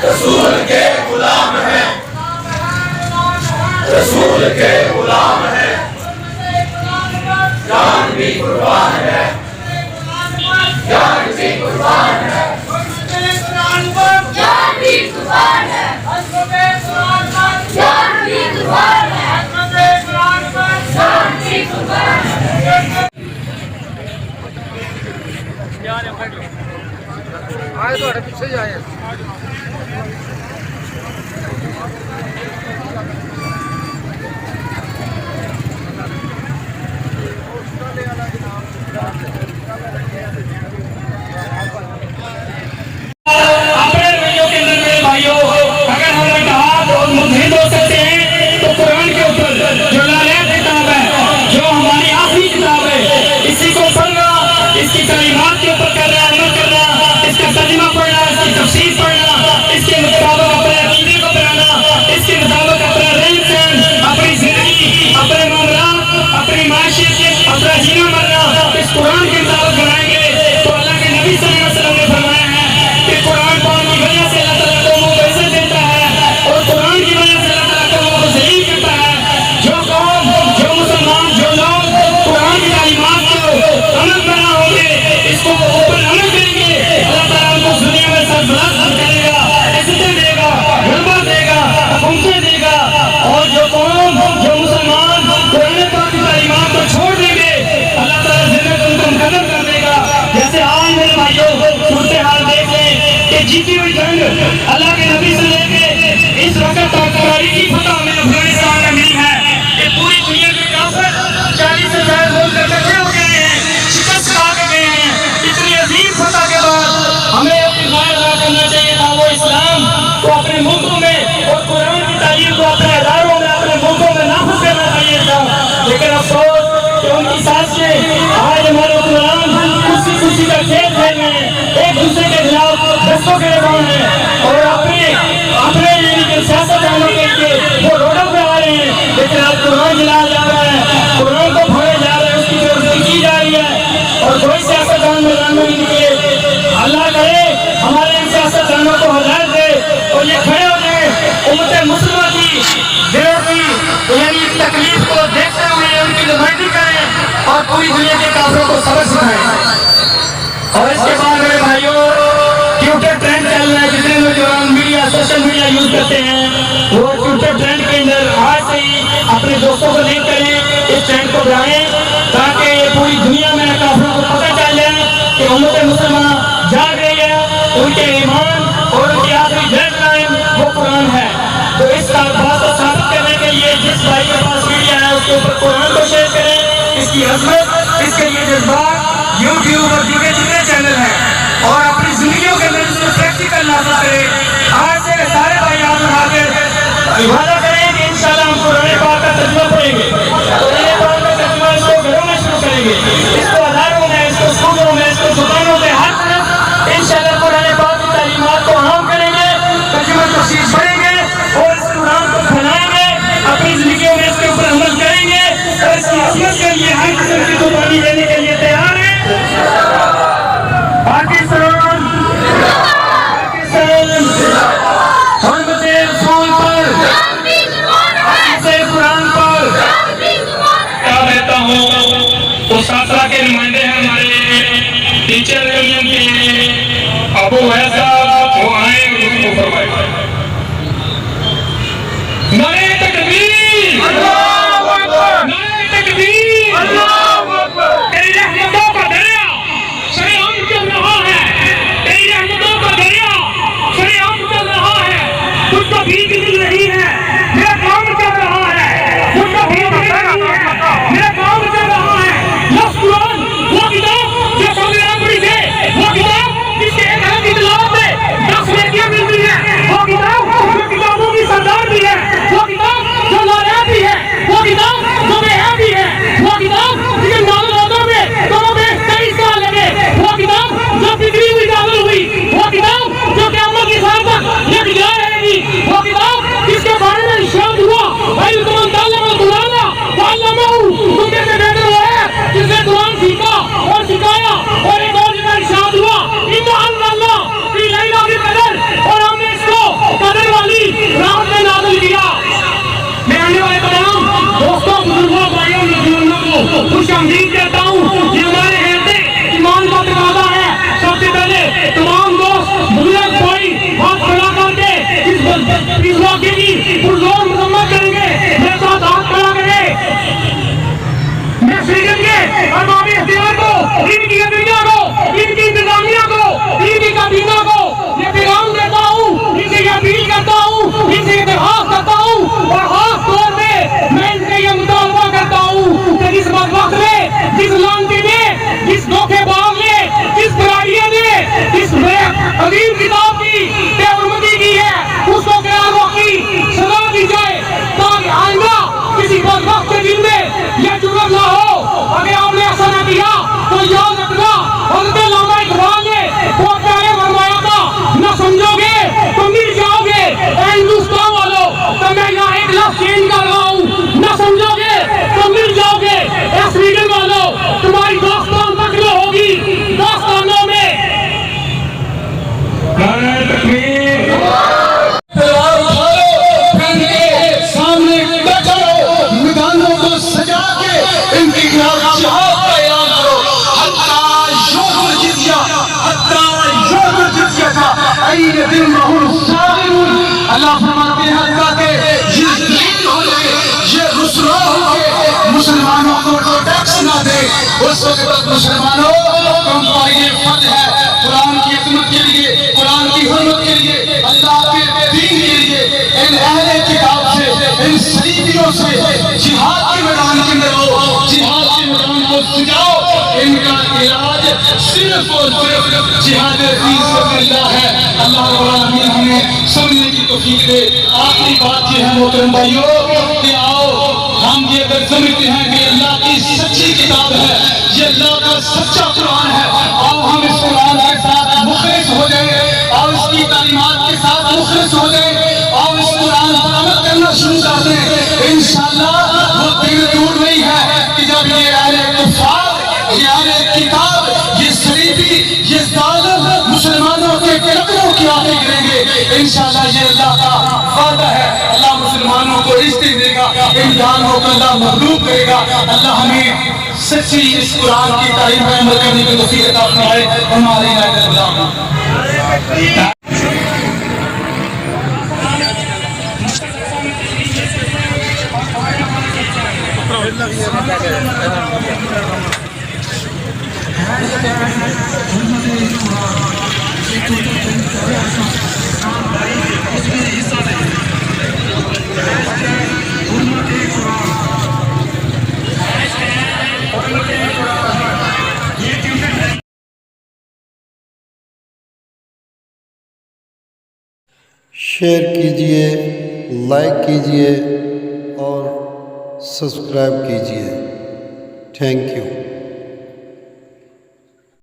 रसूल के गुलाम हैं, रसूल के गुलाम हैं, जान भी कुर्बान है, जान भी कुर्बान है, जान भी कुर्बान है, जान भी कुर्बान है, जान भी कुर्बान है। आए तो पीछे ही आए। जीती हुई जंग अल्लाह के नबी से लेके इस वक्त ताकतवारी की फतह में अफगानिस्तान में मिली है। ये पूरी दुनिया के काफिर 40 से ज्यादा लोग इकट्ठे हो गए हैं, शिकस्त खा के गए हैं। इतनी अजीम फतह के बाद हमें अपनी राय अदा करना चाहिए था। वो इस्लाम को अपने मुल्कों में और कुरान की तालीम को अपने अदारों में अपने मुल्कों में नाफिज करना चाहिए था, लेकिन अफसोस कि उनकी साजिशें आज हमारे कुरान खुशी का खेल खेल रहे हैं, एक दूसरे के खिलाफ दस्तों के लगान है और अपने सियासतदानों के लिए वो रोडों पे आ रहे हैं। लेकिन आज कुरान जलाया जा रहा है, कुरान को फोड़े जा रहे हैं, उसकी बेइज्जती की जा रही है और कोई सियासतदान मैदान में नहीं निकले। अल्लाह करे हमारे इन सियासतदानों को हिदायत दे और ये खड़े हो जाए उम्मत मुस्लिमा की यानी तकलीफ को देखते हुए उनकी नुमाइंदगी करें और पूरी दुनिया के काफिरों को सबक सिखाएं। और इसके बाद मेरे भाइयों ट्विटर ट्रेंड चल रहा है, जितने नौजवान मीडिया सोशल मीडिया यूज करते हैं वो ट्विटर ट्रेंड के अंदर आज से ही अपने दोस्तों को लिंक करें, इस ट्रेंड को बढ़ाएं ताकि ये पूरी दुनिया में काफिरों को पता चल जाए कि उम्मत मुसलमान जाग रही है, उनके ईमान और उनकी आखिरी डेडलाइन वो कुरान है। तो इस बात को साबित करने के लिए जिस भाई के पास मीडिया है उसके ऊपर कुरान को शेयर करें, इसकी अजमत, इसके लिए जज्बात यूट्यूब और दीगर जितने चैनल हैं और अपनी जिंदगियों के अंदर इसको प्रैक्टिकल नाफिज करें। आज से सारे भाई हाथ उठाकर वादा करें कि इंशाल्लाह हम कुरान पाक का तर्जुमा पढ़ेंगे, कुरान पाक का तर्जुमा इसको घरों में शुरू करेंगे, इसको अदारों में, इसको स्कूलों में, इसको दुकानों में, हर तरफ इंशाल्लाह कुरान पाक की तालीमात को आम करेंगे, तर्जुमा तफसीर पढ़ेंगे और इस कुरान को फैलाएंगे, अपनी जिंदगियों में इसके ऊपर अमल करेंगे और इसकी असमत के लिए हर किस्म की कुर्बानी देने के लिए तैयार है। पाकिस्तान पाकिस्तान हम रसूल पर मैं हूँ, तुम में से बेहतर वो है जिसने कुरान सीखा और सिखाया और एक और जगह इरशाद हुआ इन्ना अल्लाह फी लैलतिल कदर, और हमने इसको कदर वाली रात में नाज़िल किया। मैं आने वाले तमाम दोस्तों, बुजुर्गों, भाइयों, नौजवानों को खुशामदीद कहता हूँ। ये हमारे कहते ईमान का तकाज़ा है। सबसे पहले तमाम दोस्त बुजुर्ग भाई हाथ खड़ा करके इस वाक़े की पुरज़ोर मरम्मत करेंगे। मेरे साथ हाथ खड़ा करें। मैं शरीयत के अरबाब इख्तियार को, इनकी अदलिया को, इनकी इंतजामिया को, इनकी काबीना को ये पैगाम देता हूँ, इनसे ये अपील करता हूँ, इनसे ये दरख्वास्त करता हूँ और खास तौर पे मैं इनसे ये मुतालबा करता हूँ कि जिस वक्त में, जिस लांती ने, जिस धोखेबाज ने, जिस बराड़िया ने इस अजीम किताब की बेहरमती की है, उसको क़यामत की सजा दी जाए, ताकि आइंदा किसी बदबख्त के दिल में यह जुर्म ना हो। अगर आपने ऐसा ना किया तो याद रखना, हज़रत अल्लामा इकबाल ने बहुत प्यारे फरमाया था, न समझोगे तो मिल जाओगे। ऐ हिंदुस्तान वालों, तो मैं यहाँ एक लफ्ज़ चेंज कर रहा हूँ, न समझोगे तो मिल जाओगे। ऐ स्वीडन वालों, तुम्हारी दास्तान नकल होगी, दास्तानों में सामने बैठो, मैदानों को सजा के इनकी खिलाफ जिहाद का ऐलान करो। हत्ता यूद जिजिया था ऐन दिन रहूं सालिमून। अल्लाह फरमाते हैं हत्ता के ये ज़लील हो गए, ये रुसवा हो गए, मुसलमानों को टैक्स ना दे। उस वक्त तक मुसलमानों तुमको ये फर्ज है कुरान की खिदमत के लिए, कुरान की हुर्मत के लिए, अल्लाह के दीन के लिए इन अहले किताब से, इन सलीबियों से जिहाद के मैदान के अंदर हो, जिहाद के मैदान को सजाओ। इनका इलाज सिर्फ और सिर्फ जिहाद फी सबिलिल्लाह है। अल्लाह रब्बुल आलमीन हमें सुनने की तौफीक दे। आखिरी बात ये है मोहतरम भाइयों कि आओ हम ये अगर समझते हैं कि अल्लाह की सच्ची किताब है, ये अल्लाह का सच्चा कुरान है, आओ हम इस कुरान के साथ मुखलिस हो जाए, आओ इसकी तालीमात के साथ मुखलिस हो जाए, आओ इस कुरान पर अमल करना शुरू कर दें। इंशाअल्लाह वो दिन दूर नहीं है कि जब ये अहले कुफार, ये अहले किताब, ये सलीबी, ये जालिम मुसलमानों के कदमों की आगे गिरेंगे। इंशाअल्लाह ये अल्लाह का वादा है। अल्लाह मुसलमानों को इज्जत देगा, इम्तिहानों को अल्लाह मखलूक करेगा। अल्लाह हमें सच्ची इस कुरान की तारीफ में अमल करने की तौफीक अता फरमाए। हमारी शेयर कीजिए, लाइक कीजिए और सब्सक्राइब कीजिए। Thank you.